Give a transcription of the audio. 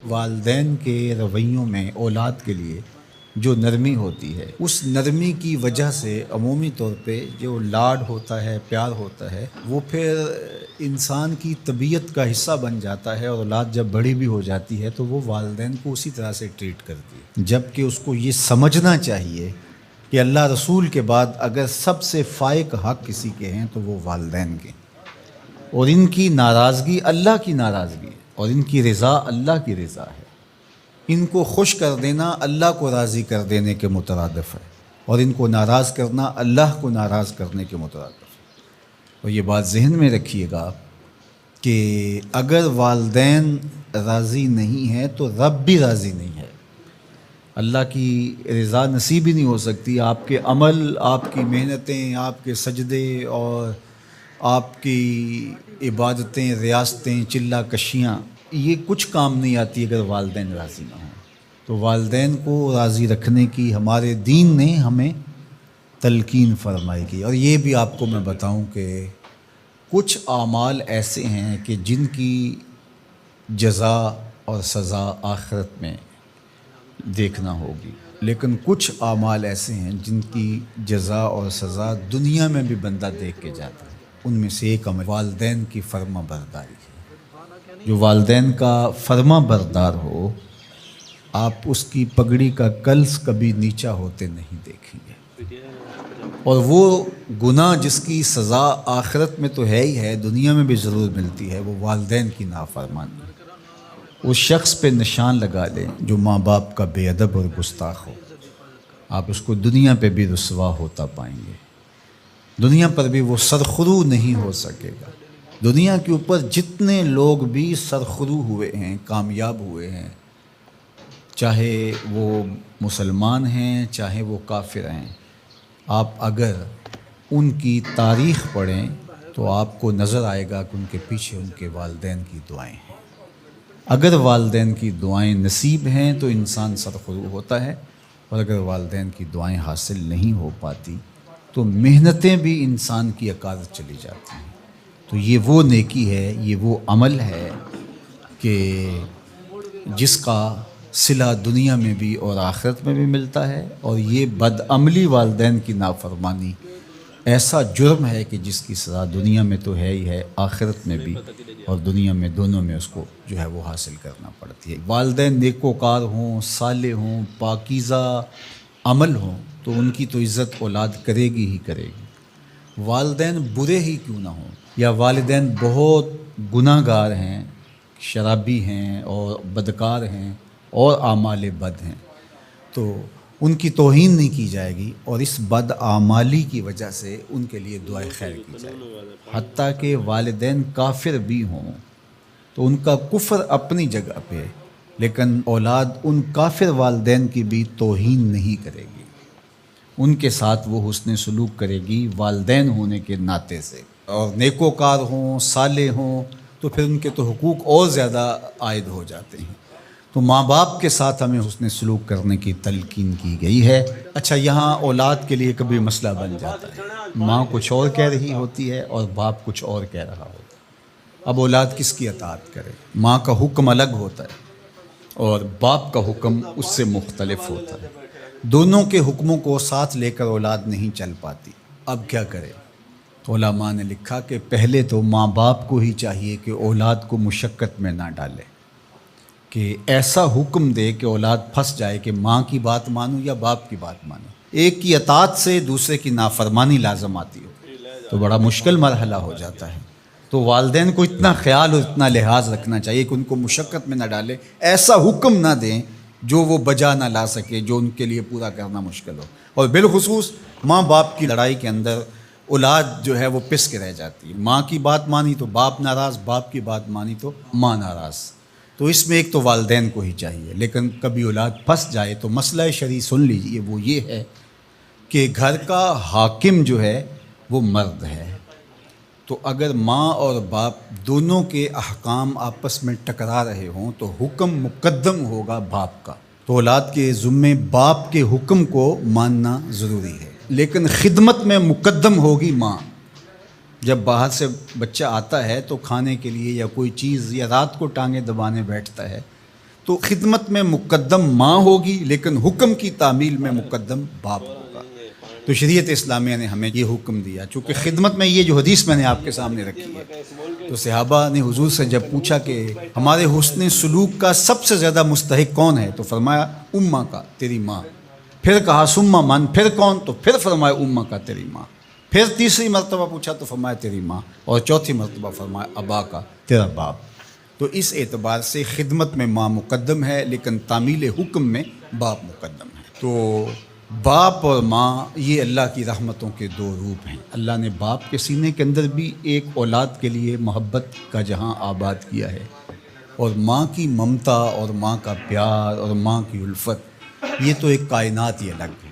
والدین کے رویوں میں اولاد کے لیے جو نرمی ہوتی ہے، اس نرمی کی وجہ سے عمومی طور پہ جو لاڈ ہوتا ہے، پیار ہوتا ہے، وہ پھر انسان کی طبیعت کا حصہ بن جاتا ہے، اور اولاد جب بڑی بھی ہو جاتی ہے تو وہ والدین کو اسی طرح سے ٹریٹ کرتی ہے، جبکہ اس کو یہ سمجھنا چاہیے کہ اللہ رسول کے بعد اگر سب سے فائق حق کسی کے ہیں تو وہ والدین کے، اور ان کی ناراضگی اللہ کی ناراضگی ہے، اور ان کی رضا اللہ کی رضا ہے۔ ان کو خوش کر دینا اللہ کو راضی کر دینے کے مترادف ہے، اور ان کو ناراض کرنا اللہ کو ناراض کرنے کے مترادف ہے۔ اور یہ بات ذہن میں رکھیے گا کہ اگر والدین راضی نہیں ہیں تو رب بھی راضی نہیں ہے۔ اللہ کی رضا نصیب ہی نہیں ہو سکتی، آپ کے عمل، آپ کی محنتیں، آپ کے سجدے اور آپ کی عبادتیں، ریاستیں، چلہ کشیاں، یہ کچھ کام نہیں آتی اگر والدین راضی نہ ہوں۔ تو والدین کو راضی رکھنے کی ہمارے دین نے ہمیں تلقین فرمائی کی۔ اور یہ بھی آپ کو میں بتاؤں کہ کچھ اعمال ایسے ہیں کہ جن کی جزا اور سزا آخرت میں دیکھنا ہوگی، لیکن کچھ اعمال ایسے ہیں جن کی جزا اور سزا دنیا میں بھی بندہ دیکھ کے جاتا ہے۔ ان میں سے ایک عمل والدین کی فرما برداری ہے۔ جو والدین کا فرما بردار ہو، آپ اس کی پگڑی کا کلس کبھی نیچا ہوتے نہیں دیکھیں گے، اور وہ گناہ جس کی سزا آخرت میں تو ہے ہی ہے، دنیا میں بھی ضرور ملتی ہے، وہ والدین کی نافرمانی۔ اس شخص پہ نشان لگا لیں جو ماں باپ کا بے ادب اور گستاخ ہو، آپ اس کو دنیا پہ بھی رسوا ہوتا پائیں گے، دنیا پر بھی وہ سرخرو نہیں ہو سکے گا۔ دنیا کے اوپر جتنے لوگ بھی سرخرو ہوئے ہیں، کامیاب ہوئے ہیں، چاہے وہ مسلمان ہیں چاہے وہ کافر ہیں، آپ اگر ان کی تاریخ پڑھیں تو آپ کو نظر آئے گا کہ ان کے پیچھے ان کے والدین کی دعائیں ہیں۔ اگر والدین کی دعائیں نصیب ہیں تو انسان سرخرو ہوتا ہے، اور اگر والدین کی دعائیں حاصل نہیں ہو پاتی تو محنتیں بھی انسان کی عکاس چلی جاتی ہیں۔ تو یہ وہ نیکی ہے، یہ وہ عمل ہے کہ جس کا صلہ دنیا میں بھی اور آخرت میں بھی ملتا ہے، اور یہ بدعملی والدین کی نافرمانی ایسا جرم ہے کہ جس کی سزا دنیا میں تو ہے ہی ہے، آخرت میں بھی، اور دنیا میں دونوں میں اس کو جو ہے وہ حاصل کرنا پڑتی ہے۔ والدین نیکوکار ہوں، صالح ہوں، پاکیزہ عمل ہوں تو ان کی تو عزت اولاد کرے گی ہی کرے گی، والدین برے ہی کیوں نہ ہوں، یا والدین بہت گناہ گار ہیں، شرابی ہیں اور بدکار ہیں اور اعمال بد ہیں، تو ان کی توہین نہیں کی جائے گی، اور اس بد اعمالی کی وجہ سے ان کے لیے دعائے خیر کی جائے گی۔ حتیٰ کہ والدین کافر بھی ہوں تو ان کا کفر اپنی جگہ پہ، لیکن اولاد ان کافر والدین کی بھی توہین نہیں کرے گی، ان کے ساتھ وہ حسن سلوک کرے گی والدین ہونے کے ناطے سے، اور نیکوکار ہوں، صالح ہوں تو پھر ان کے تو حقوق اور زیادہ عائد ہو جاتے ہیں۔ تو ماں باپ کے ساتھ ہمیں حسن سلوک کرنے کی تلقین کی گئی ہے۔ اچھا، یہاں اولاد کے لیے کبھی مسئلہ بن جاتا ہے، ماں کچھ اور کہہ رہی ہوتی ہے اور باپ کچھ اور کہہ رہا ہوتا ہے، اب اولاد کس کی اطاعت کرے؟ ماں کا حکم الگ ہوتا ہے اور باپ کا حکم اس سے مختلف ہوتا ہے، دونوں کے حکموں کو ساتھ لے کر اولاد نہیں چل پاتی۔ اب کیا کرے؟ علماء نے لکھا کہ پہلے تو ماں باپ کو ہی چاہیے کہ اولاد کو مشقت میں نہ ڈالے، کہ ایسا حکم دے کہ اولاد پھنس جائے کہ ماں کی بات مانو یا باپ کی بات مانو، ایک کی اطاعت سے دوسرے کی نافرمانی لازم آتی ہو تو بڑا مشکل مرحلہ ہو جاتا ہے۔ تو والدین کو اتنا خیال اور اتنا لحاظ رکھنا چاہیے کہ ان کو مشقت میں نہ ڈالے، ایسا حکم نہ دیں جو وہ بجا نہ لا سکے، جو ان کے لیے پورا کرنا مشکل ہو۔ اور بالخصوص ماں باپ کی لڑائی کے اندر اولاد جو ہے وہ پس کے رہ جاتی ہے، ماں کی بات مانی تو باپ ناراض، باپ کی بات مانی تو ماں ناراض۔ تو اس میں ایک تو والدین کو ہی چاہیے، لیکن کبھی اولاد پھنس جائے تو مسئلہ شرعی سن لیجئے، وہ یہ ہے کہ گھر کا حاکم جو ہے وہ مرد ہے، تو اگر ماں اور باپ دونوں کے احکام آپس میں ٹکرا رہے ہوں تو حکم مقدم ہوگا باپ کا، تو اولاد کے ذمے باپ کے حکم کو ماننا ضروری ہے، لیکن خدمت میں مقدم ہوگی ماں۔ جب باہر سے بچہ آتا ہے تو کھانے کے لیے یا کوئی چیز یا رات کو ٹانگیں دبانے بیٹھتا ہے تو خدمت میں مقدم ماں ہوگی لیکن حکم کی تعمیل میں مقدم باپ ہوگا. تو شریعت اسلامیہ نے ہمیں یہ حکم دیا. چونکہ خدمت میں یہ جو حدیث میں نے آپ کے سامنے رکھی ہے، تو صحابہ نے حضور سے جب پوچھا کہ ہمارے حسن سلوک کا سب سے زیادہ مستحق کون ہے، تو فرمایا اماں کا، تیری ماں. پھر کہا سما من، پھر کون؟ تو پھر فرمایا اماں کا، تیری ماں. پھر تیسری مرتبہ پوچھا تو فرمایا تیری ماں، اور چوتھی مرتبہ فرمایا ابا کا، تیرا باپ. تو اس اعتبار سے خدمت میں ماں مقدم ہے لیکن تعمیل حکم میں باپ مقدم ہے. تو باپ اور ماں یہ اللہ کی رحمتوں کے دو روپ ہیں. اللہ نے باپ کے سینے کے اندر بھی ایک اولاد کے لیے محبت کا جہاں آباد کیا ہے، اور ماں کی ممتا اور ماں کا پیار اور ماں کی الفت، یہ تو ایک کائنات ہی الگ ہے.